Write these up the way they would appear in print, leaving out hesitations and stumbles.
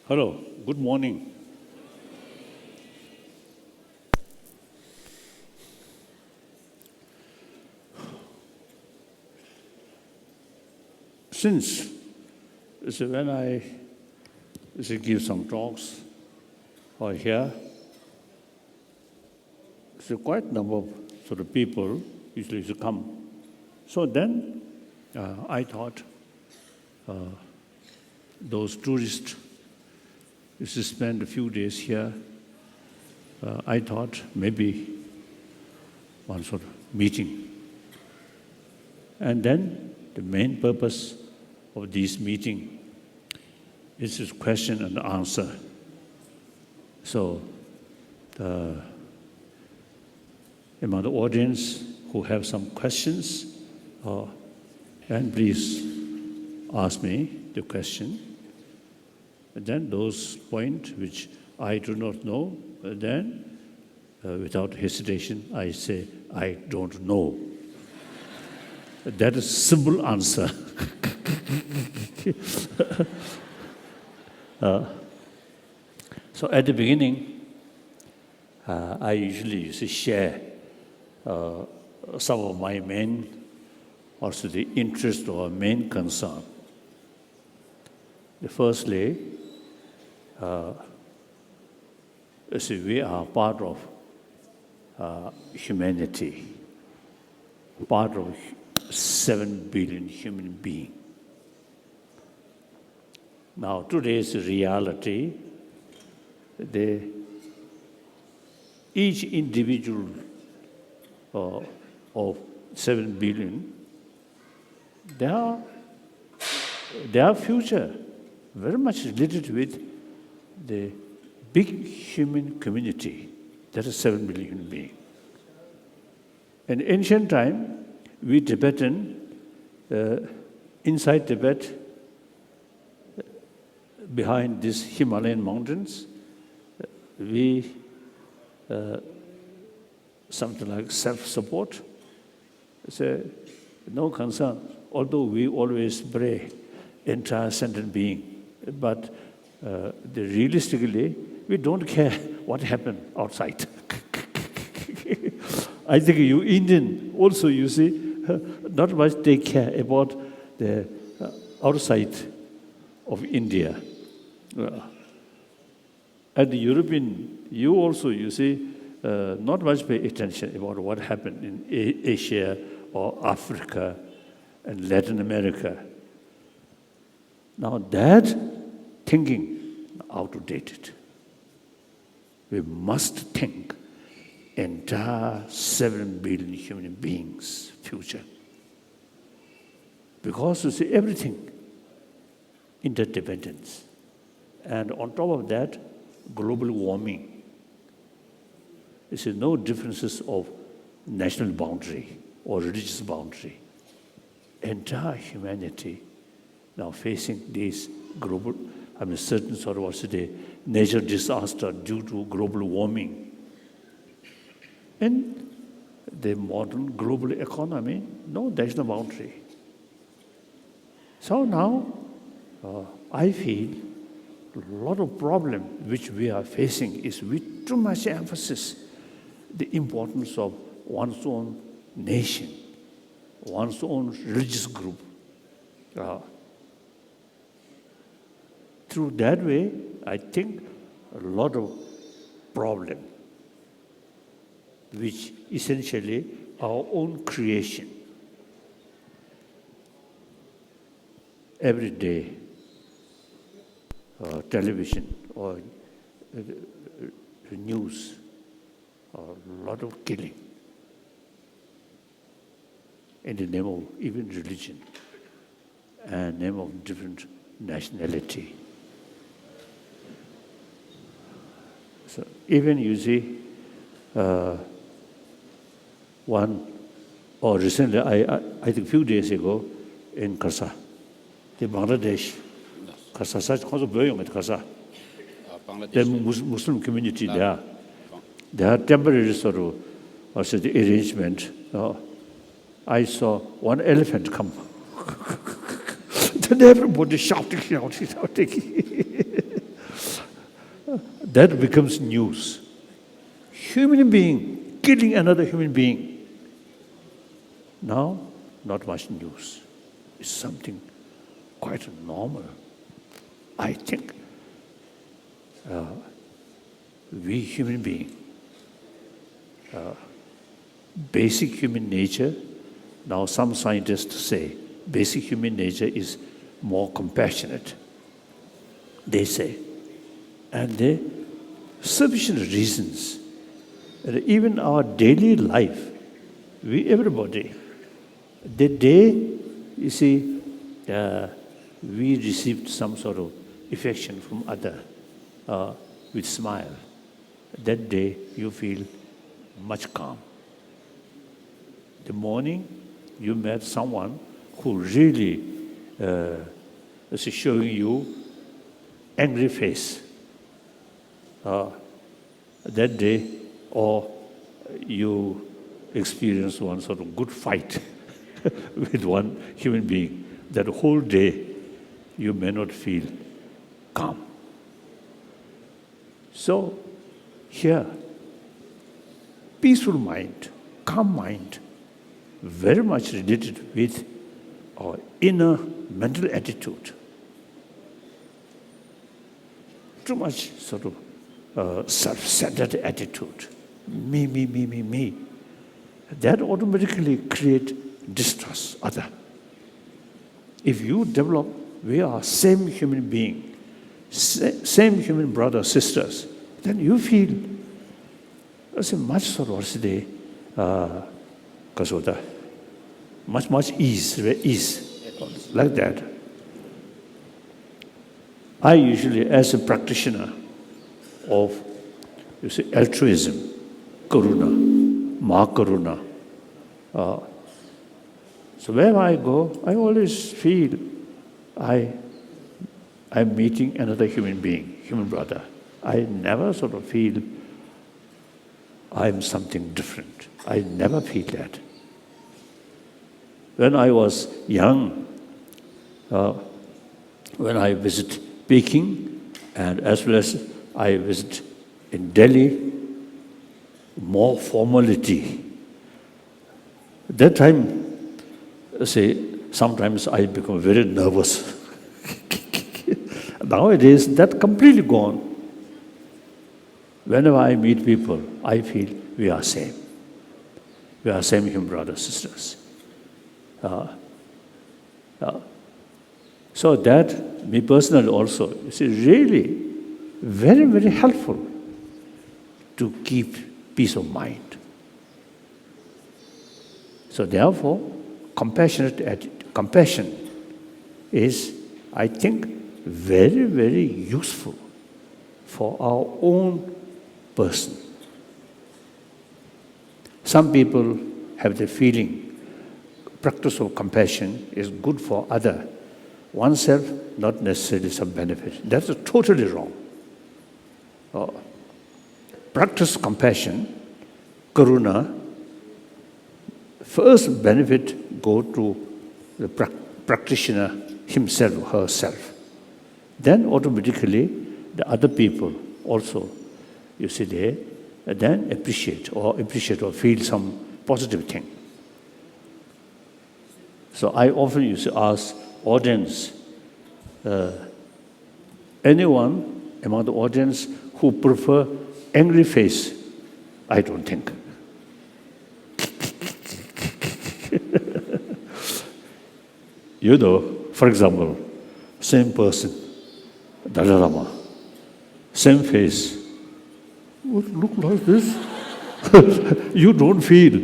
Hello, good morning. Since when I give some talks or here, quite a number of sort of people usually come. So then I thought those tourists used to spend a few days here. I thought maybe one sort of meeting. And then the main purpose of this meeting is this question and answer. So among the audience who have some questions, and please ask me the question. And then those points which I do not know, then without hesitation I say, I don't know. That is a simple answer. So at the beginning, I usually used to share some of my main, also the interest or main concern. Firstly, we are part of humanity, part of 7 billion human beings. Now, today's reality, each individual of 7 billion, their future very much related with the big human community, that is 7 billion human beings. In ancient time, we Tibetan, inside Tibet, behind these Himalayan mountains, we something like self-support. So no concern, although we always pray entire sentient being, but realistically, we don't care what happened outside. I think you Indian also, you see, not much they care about the outside of India. And the European, you also, you see, not much pay attention about what happened in Asia or Africa and Latin America. Now that thinking outdated. We must think entire 7 billion human beings' future. Because you see everything interdependence. And on top of that, global warming. You see no differences of national boundary or religious boundary. Entire humanity now facing these global, certain sort of what's the natural disaster due to global warming. In the modern global economy, no, there's no boundary. So now, I feel a lot of problem which we are facing is with too much emphasis, the importance of one's own nation, one's own religious group. Through that way, I think a lot of problem, which essentially our own creation. Every day, television or news, a lot of killing in the name of even religion and name of different nationality. So even you see, recently, I think a few days ago in Kasa, the Bangladesh, Kasa, the Muslim community there, they have temporary sort of the arrangement. I saw one elephant come. Then everybody shouting. that becomes news. Human being killing another human being. Now, not much news. It's something quite normal. I think we human beings, basic human nature, now some scientists say basic human nature is more compassionate, they say. And there are sufficient reasons. And even our daily life, everybody, the day, you see, we received some sort of affection from other with smile. That day you feel much calm. The morning you met someone who really is showing you angry face. That day, or you experience one sort of good fight with one human being, that whole day you may not feel calm. So here, peaceful mind, calm mind, very much related with our inner mental attitude. Too much sort of self-centered attitude. Me. That automatically creates distrust, other. If you develop, we are same human being, same human brothers, sisters, then you feel much sort of much ease, like that. I usually, as a practitioner of, altruism, karuna, mahakaruna, so wherever I go, I always feel I'm meeting another human being, human brother. I never sort of feel I'm something different. I never feel that. When I was young, when I visit Peking, and as well as I visit in Delhi, more formality. That time, sometimes I become very nervous. Nowadays, that's completely gone. Whenever I meet people, I feel we are same. We are same human brothers, sisters. So that, me personally also, is really very, very helpful to keep peace of mind. So therefore, compassion is, I think, very, very useful for our own person. Some people have the feeling practice of compassion is good for other, oneself not necessarily some benefit. That's totally wrong. Practice compassion, karuna, first benefit go to the practitioner himself or herself. Then automatically the other people also, they then appreciate or feel some positive thing. So I often ask audience, anyone among the audience who prefer angry face? I don't think. For example, same person, Dalai Lama, same face, would look like this. You don't feel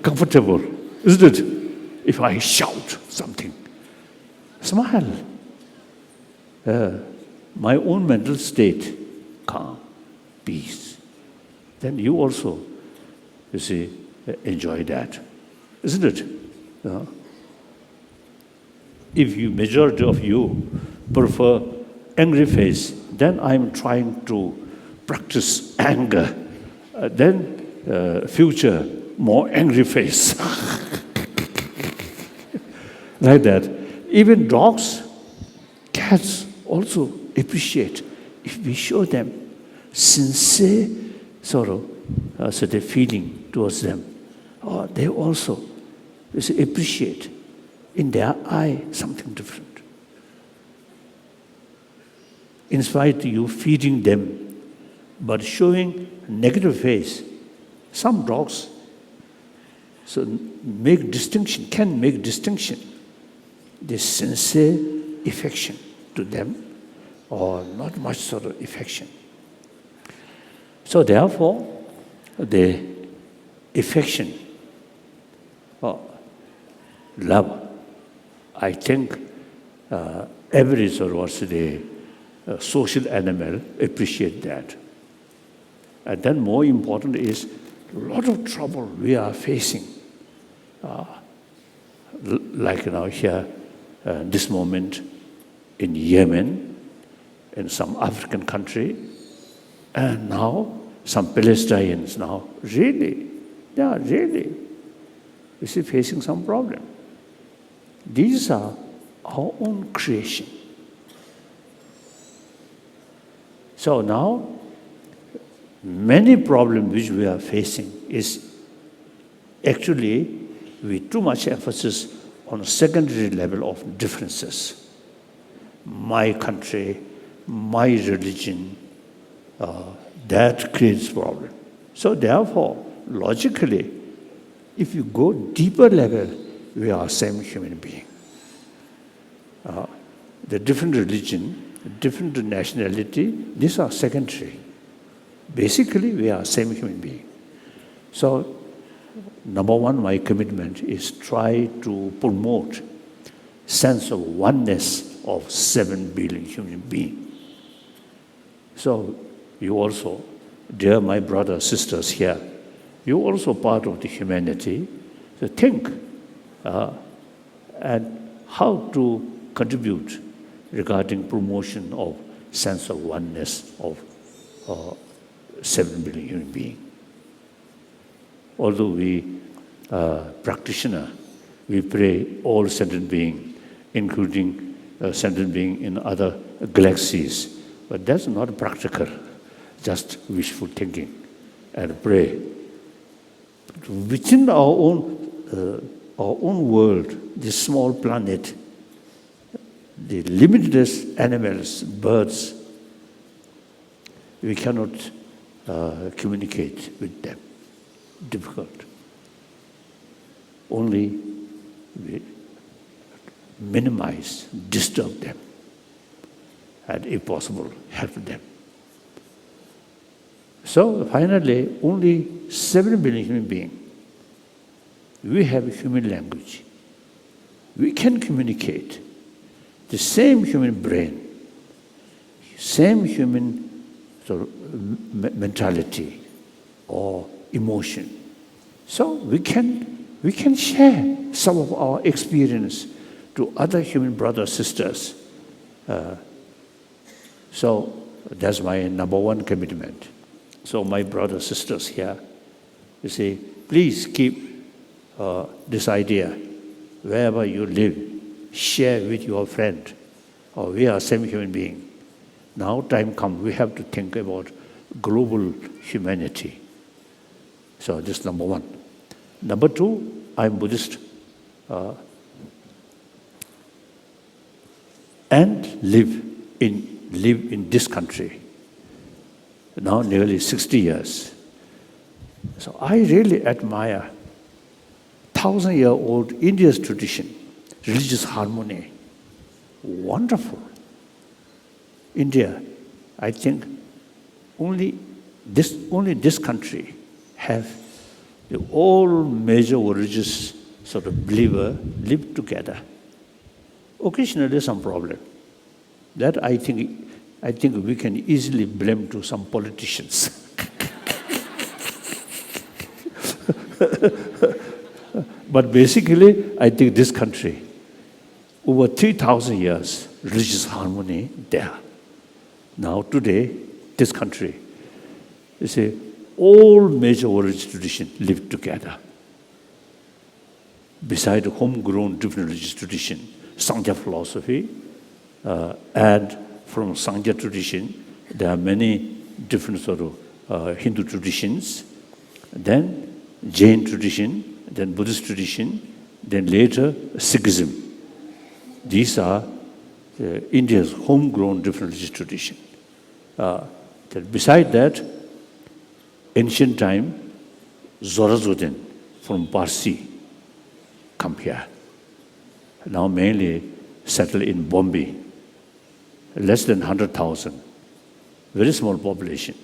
comfortable, isn't it? If I shout something, smile. My own mental state, calm, peace. Then you also, enjoy that, isn't it? If majority of you prefer angry face, then I'm trying to practice anger. Then future, more angry face. Like that. Even dogs, cats also appreciate if we show them sincere sort of feeling towards them. They also appreciate in their eye something different. In spite of you feeding them, but showing negative face, some dogs can make distinction. The sincere affection to them, or not much sort of affection. So therefore, the affection, love, I think every sort of social animal appreciate that. And then more important is a lot of trouble we are facing. Like now here, this moment in Yemen, in some African country, and now some Palestinians now, they are really facing some problem. These are our own creation. So now, many problems which we are facing is actually with too much emphasis on a secondary level of differences. My country, my religion, that creates problem. So therefore, logically, if you go deeper level, we are same human being. The different religion, different nationality, these are secondary. Basically, we are same human being. So, number one, my commitment is try to promote sense of oneness of 7 billion human beings. So, you also, dear my brothers, sisters here, you also part of the humanity. So think and how to contribute regarding promotion of sense of oneness of 7 billion human beings. Although we practitioner, we pray all sentient beings, including sentient beings in other galaxies, but that's not practical, just wishful thinking and pray. Within our own world, this small planet, the limitless animals, birds, we cannot communicate with them. Difficult. Only we minimize, disturb them, and if possible, help them. So finally, only 7 billion human beings, we have a human language. We can communicate. The same human brain, same human mentality or emotion. So we can share some of our experience to other human brothers, sisters. So that's my number one commitment. So my brothers, sisters here, you say, please keep this idea wherever you live, share with your friend. We are same human being. Now time comes, we have to think about global humanity. So this is number one. Number two, I'm Buddhist and live in this country. Now nearly 60 years. So I really admire 1,000-year-old India's tradition, religious harmony. Wonderful. India, I think only this country have all major religious sort of believer live together. Occasionally some problem. That I think we can easily blame to some politicians. But basically, I think this country, over 3,000 years, religious harmony there. Now today, this country, you see, all major religious traditions live together. Besides homegrown different religious tradition, Sangha philosophy, and from Sangha tradition, there are many different sort of Hindu traditions, then Jain tradition, then Buddhist tradition, then later Sikhism. These are India's homegrown different religious tradition. Beside that, ancient time, Zoroastrian from Parsi come here. Now mainly settled in Bombay. Less than 100,000. Very small population.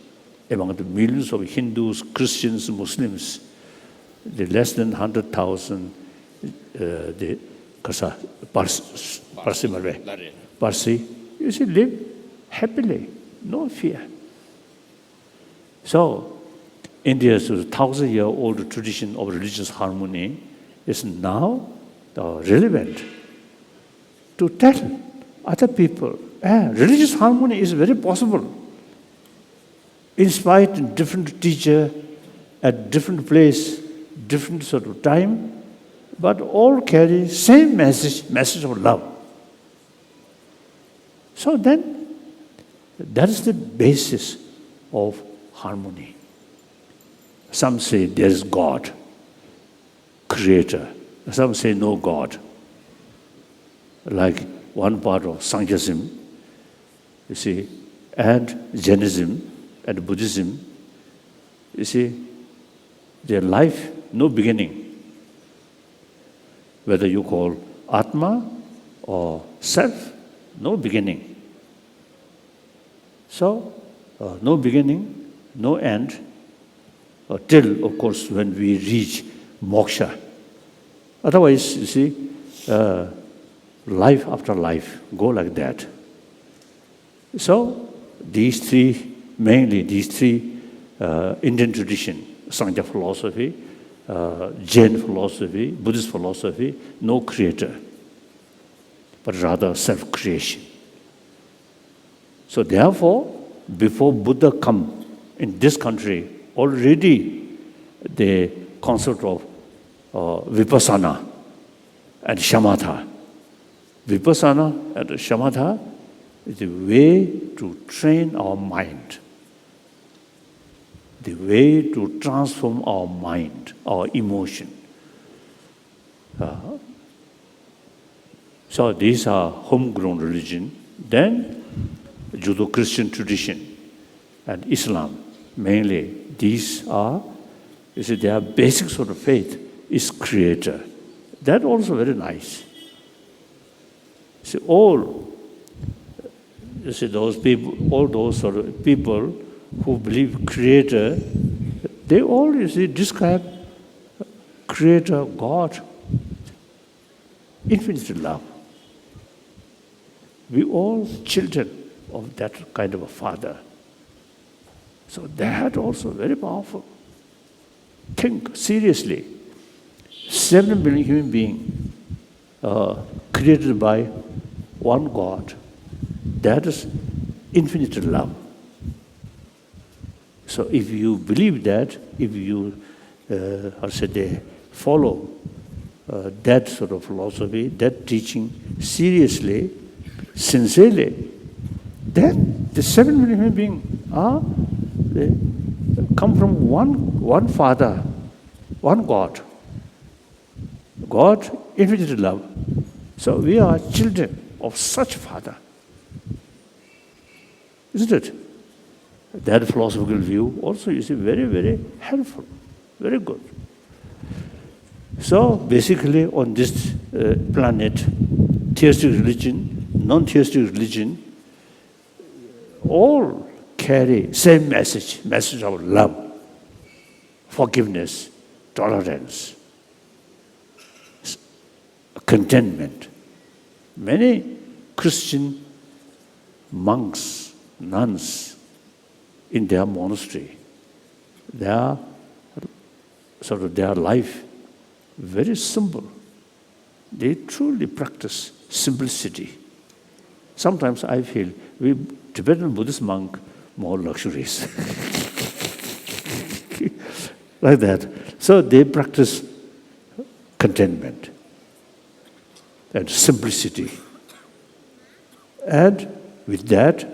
Among the millions of Hindus, Christians, Muslims, the less than 100,000, the Parsi, you see, live happily, no fear. So, India's 1,000-year-old tradition of religious harmony is now relevant to tell other people, religious harmony is very possible. In spite of different teacher, at different place, different sort of time, but all carry same message of love. So then, that is the basis of harmony. Some say there is God, creator. Some say no God. Like one part of Sankhyaism, you see, and Jainism and Buddhism, you see, their life, no beginning. Whether you call Atma or self, no beginning. So, no beginning, no end, till, of course, when we reach moksha. Otherwise, you see, life after life go like that. So, mainly these three Indian tradition, Sankhya philosophy, Jain philosophy, Buddhist philosophy, no creator, but rather self-creation. So therefore, before Buddha come in this country, already the concept of vipassana and shamatha. Vipassana and shamatha is a way to train our mind, the way to transform our mind, our emotion. So these are homegrown religion. Then Judeo-Christian tradition and Islam, mainly these are, you see, their basic sort of faith is creator. That also very nice. See, those people, all those sort of people who believe creator, they all, you see, describe creator, God, infinite love. We all children of that kind of a father. So that also very powerful. Think seriously. 7 billion human beings created by one God. That is infinite love. So if you believe that, if you follow that sort of philosophy, that teaching seriously, sincerely, then the 7 million human beings they come from one Father, one God. God, infinite love. So we are children of such Father. Isn't it? That philosophical view also is very, very helpful, very good. So basically on this planet, theistic religion, non-theistic religion, all carry same message of love, forgiveness, tolerance, contentment. Many Christian monks, nuns, in their monastery, their life very simple. They truly practice simplicity. Sometimes I feel we Tibetan Buddhist monk more luxurious. Like that. So they practice contentment and simplicity. And with that,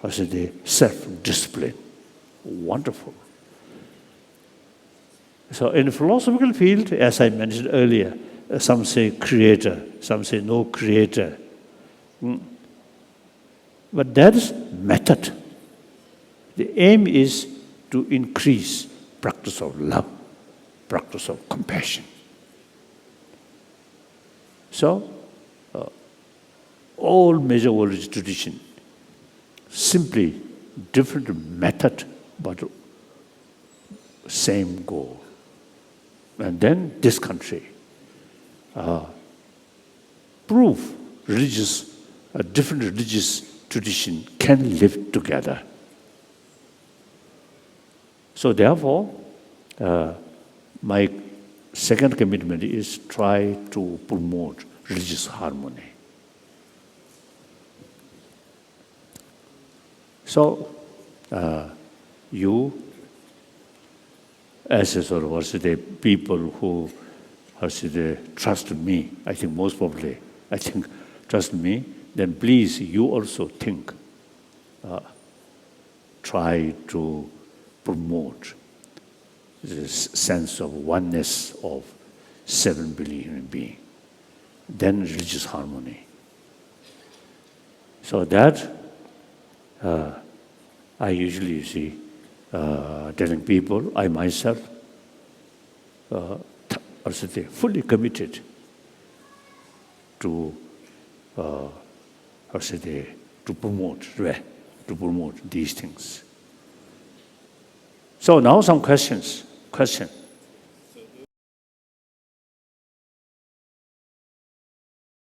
self-discipline. Wonderful. So in the philosophical field, as I mentioned earlier, some say creator, some say no creator. But that is method. The aim is to increase practice of love, practice of compassion. So, all major world tradition, simply different method, but same goal. And then this country prove different religious tradition can live together. So therefore, my second commitment is try to promote religious harmony. So, you, as a sort of people who trust me, I think most probably, trust me, then please you also think, try to promote this sense of oneness of 7 billion human beings, then religious harmony. So that I usually see telling people, I myself fully committed to promote these things. So now some questions.